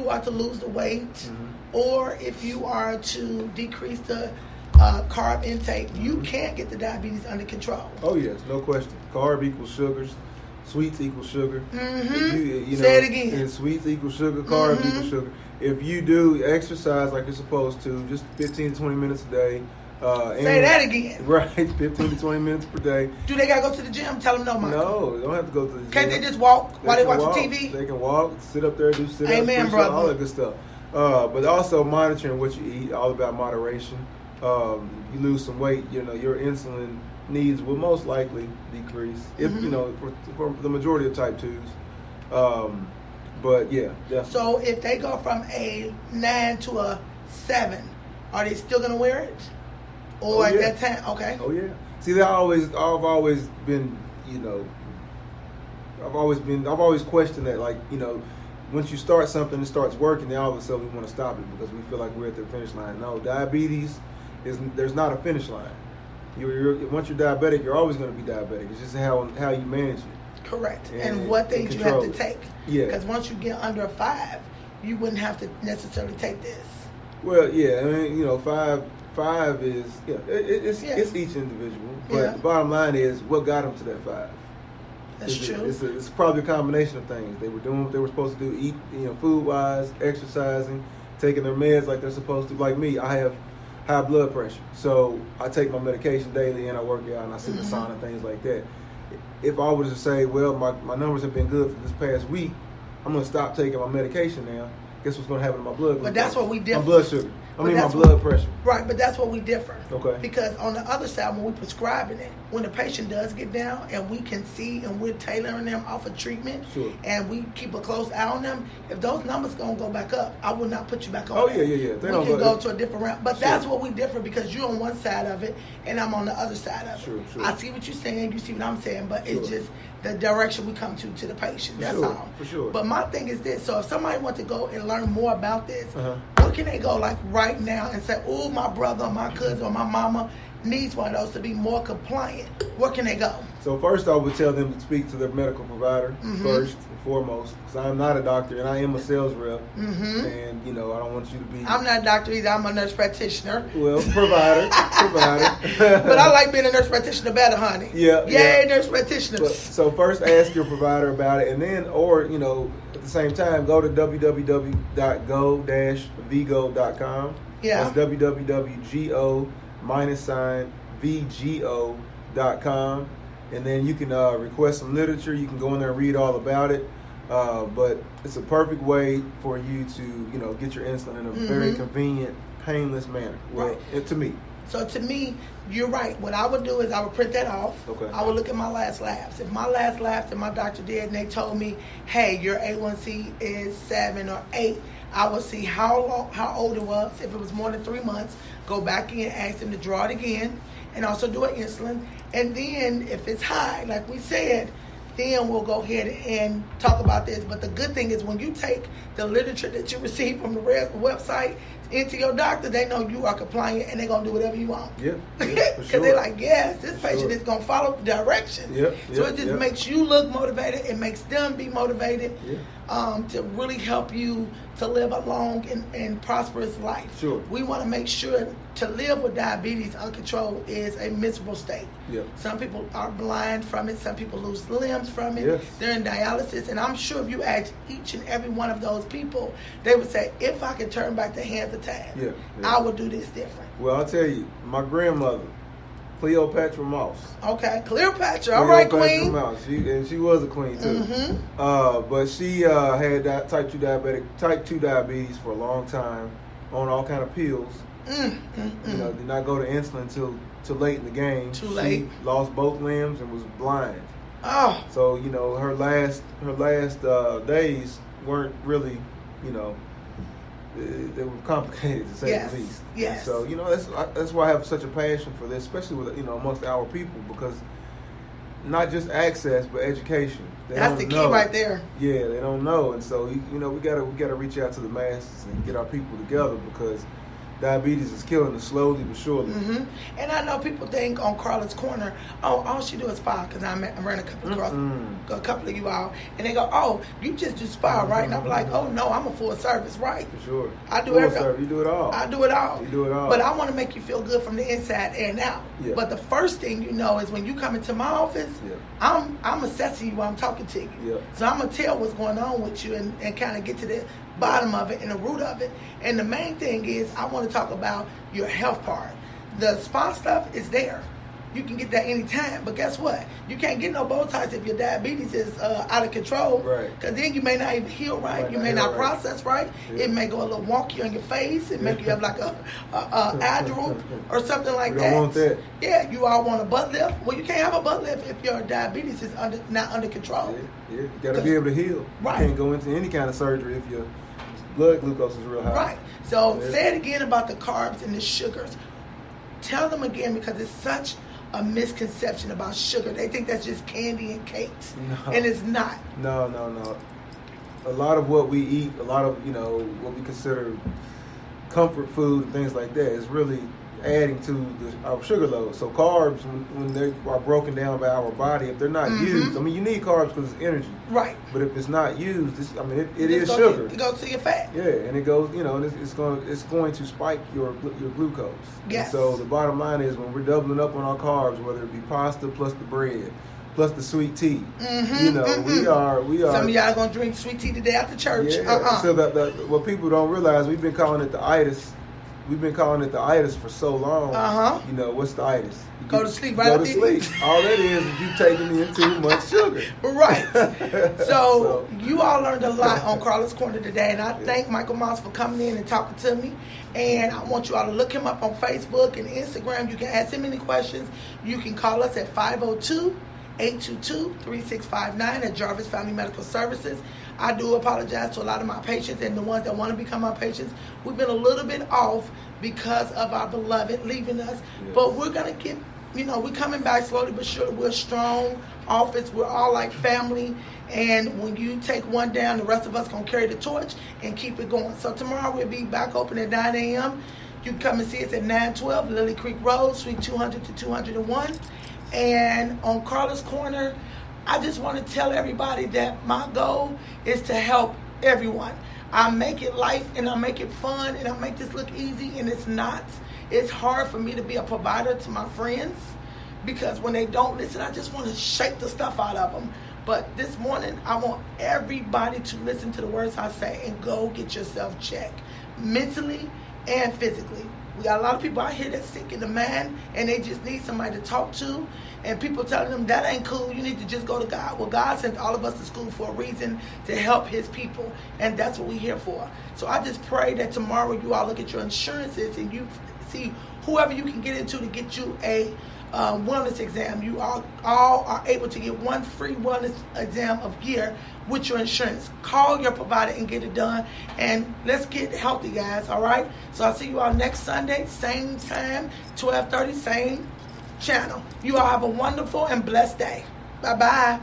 you are to lose the weight, or if you are to decrease the carb intake, you can't get the diabetes under control. Oh yes, no question. Carb equals sugars. Sweets equal sugar. Say it again. And sweets equal sugar. Carbs equal sugar. If you do exercise like you're supposed to, just 15 to 20 minutes a day. Say that again. Right, 15 to 20 minutes per day. Do they got to go to the gym? Tell them no, Michael. No, they don't have to go to the gym. Can't they just walk while they watch TV? They can walk, sit up there, do sit-ups, Amen, brother. all that good stuff. But also monitoring what you eat, all about moderation. You lose some weight, your insulin needs will most likely decrease if for the majority of type 2s. But yeah, definitely. So if they go from a 9 to a 7, are they still gonna wear it? Or at that time, okay. Oh yeah. See, I've always been, I've always questioned that, like, once you start something, it starts working, then all of a sudden we want to stop it because we feel like we're at the finish line. No, diabetes there's not a finish line. Once you're diabetic, you're always going to be diabetic. It's just how you manage it. Correct. And what things you have to take. Yeah. Because once you get under a 5, you wouldn't have to necessarily take this. Well, yeah. I mean, 5 is it's each individual. But the bottom line is what got them to that 5. That's true. It's probably a combination of things. They were doing what they were supposed to do, eat, food wise, exercising, taking their meds like they're supposed to. Like me, I have high blood pressure, so I take my medication daily and I work out and I sit in the sauna, things like that. If I was to say, well, my numbers have been good for this past week, I'm going to stop taking my medication now. Guess what's going to happen to my blood glucose? But that's what we differ. My blood sugar. My blood pressure. Right, but that's what we differ. Okay. Because on the other side, when we're prescribing it, when the patient does get down and we can see and we're tailoring them off of treatment, and we keep a close eye on them, if those numbers going to go back up, I will not put you back on. Oh, yeah. We can go to a different route. But that's what we differ, because you're on one side of it and I'm on the other side of it. Sure. I see what you're saying, you see what I'm saying, but it's just the direction we come to the patient. That's all. For sure. But my thing is this. So if somebody wants to go and learn more about this, where can they go like right now and say, oh, my brother or my cousin or my mama needs one of those to be more compliant? Where can they go? So first I would tell them to speak to their medical provider first and foremost, because I'm not a doctor and I am a sales rep, and I don't want you to be. I'm not a doctor either. I'm a nurse practitioner. Well, provider. But I like being a nurse practitioner better, honey. Yay, nurse practitioners. So first ask your provider about it, and then, or at the same time, go to www.go-vigo.com. Yeah. That's www.go-VGO.com. And then you can request some literature. You can go in there and read all about it. But it's a perfect way for you to, get your insulin in a very convenient, painless manner. Well, to me. So to me, you're right. What I would do is I would print that off. Okay. I would look at my last labs. If my last labs that my doctor did and they told me, hey, your A1C is 7 or 8, I would see how old it was. If it was more than 3 months, go back in, ask them to draw it again, and also do an insulin. And then if it's high, like we said, then we'll go ahead and talk about this. But the good thing is when you take the literature that you receive from the website into your doctor, they know you are compliant and they're going to do whatever you want. Yeah, Because they're like, yes, this patient is going to follow directions. So it just makes you look motivated. It makes them be motivated to really help you to live a long and prosperous life. We want to make sure to live with diabetes uncontrolled is a miserable state. Some people are blind from it. Some people lose limbs from it. They're in dialysis. And I'm sure if you ask each and every one of those people, they would say, if I could turn back the hands of time, I would do this different. Well, I'll tell you, my grandmother, Cleopatra Moss. Okay, Cleopatra. All right, queen. Moss. She was a queen too. But she had type 2 diabetes for a long time, on all kind of pills. Did not go to insulin till late in the game. Too late. She lost both limbs and was blind. Oh. So her last days weren't really they were complicated to say the least. Yes. So that's why I have such a passion for this, especially with amongst our people, because not just access but education. That's the key right there. Yeah, they don't know, and so we gotta reach out to the masses and get our people together, because diabetes is killing us slowly but surely. Mm-hmm. And I know people think on Karla's Korner, oh, all she do is spa, because I ran a couple of you all, and they go, oh, you just do spa, right? And I'm like, oh no, I'm a full service, right? For sure. I do everything. You do it all. I do it all. You do it all. But I want to make you feel good from the inside and out. Yeah. But the first thing you know is when you come into my office, I'm assessing you while I'm talking to you. Yeah. So I'm gonna tell what's going on with you and kind of get to the bottom of it and the root of it. And the main thing is I want to talk about your health part. The spa stuff is there. You can get that anytime, but guess what? You can't get no Botox if your diabetes is out of control. Right. Because then you may not even heal right. You may not process right. Yeah. It may go a little wonky on your face. It may you have like a eye droop or something like that. You don't want that. Yeah, you all want a butt lift. Well, you can't have a butt lift if your diabetes is not under control. Yeah. You got to be able to heal. Right. You can't go into any kind of surgery if your blood glucose is real high. Right. So say it again about the carbs and the sugars. Tell them again, because it's such a misconception about sugar. They think that's just candy and cakes, and it's not. No. A lot of what we eat, a lot of what we consider comfort food and things like that is really adding to our sugar load. So carbs, when they are broken down by our body, if they're not used, I mean, you need carbs because it's energy. Right. But if it's not used, it is sugar. It goes to your fat. Yeah, and it goes, it's going to spike your glucose. Yes. And so the bottom line is when we're doubling up on our carbs, whether it be pasta plus the bread, plus the sweet tea, we are. Some of y'all are gonna drink sweet tea today after church. Yeah. So what people don't realize, we've been calling it the itis. We've been calling it the itis for so long. What's the itis? Go to sleep right Go to sleep. All that is you taking in too much sugar. Right. So you all learned a lot on Karla's Korner today, and I thank Michael Moss for coming in and talking to me. And I want you all to look him up on Facebook and Instagram. You can ask him any questions. You can call us at 502-822-3659 at Jarvis Family Medical Services. I do apologize to a lot of my patients and the ones that want to become our patients. We've been a little bit off because of our beloved leaving us. Yes. But we're going to get, we're coming back slowly but surely. We're a strong office. We're all like family. And when you take one down, the rest of us going to carry the torch and keep it going. So tomorrow we'll be back open at 9 a.m. You can come and see us at 912 Lily Creek Road, Suite 200 to 201. And on Karla's Korner, I just want to tell everybody that my goal is to help everyone. I make it light and I make it fun and I make this look easy, and it's not. It's hard for me to be a provider to my friends because when they don't listen, I just want to shake the stuff out of them. But this morning, I want everybody to listen to the words I say and go get yourself checked mentally and physically. We got a lot of people out here that's sick in the mind and they just need somebody to talk to, and people telling them that ain't cool, you need to just go to God. Well, God sent all of us to school for a reason, to help his people, and that's what we're here for. So I just pray that tomorrow you all look at your insurances and you see whoever you can get into to get you a wellness exam. You all are able to get one free wellness exam of year with your insurance. Call your provider and get it done, and let's get healthy, guys. All right, so I'll see you all next Sunday, same time, 12:30, same channel. You all have a wonderful and blessed day. Bye bye.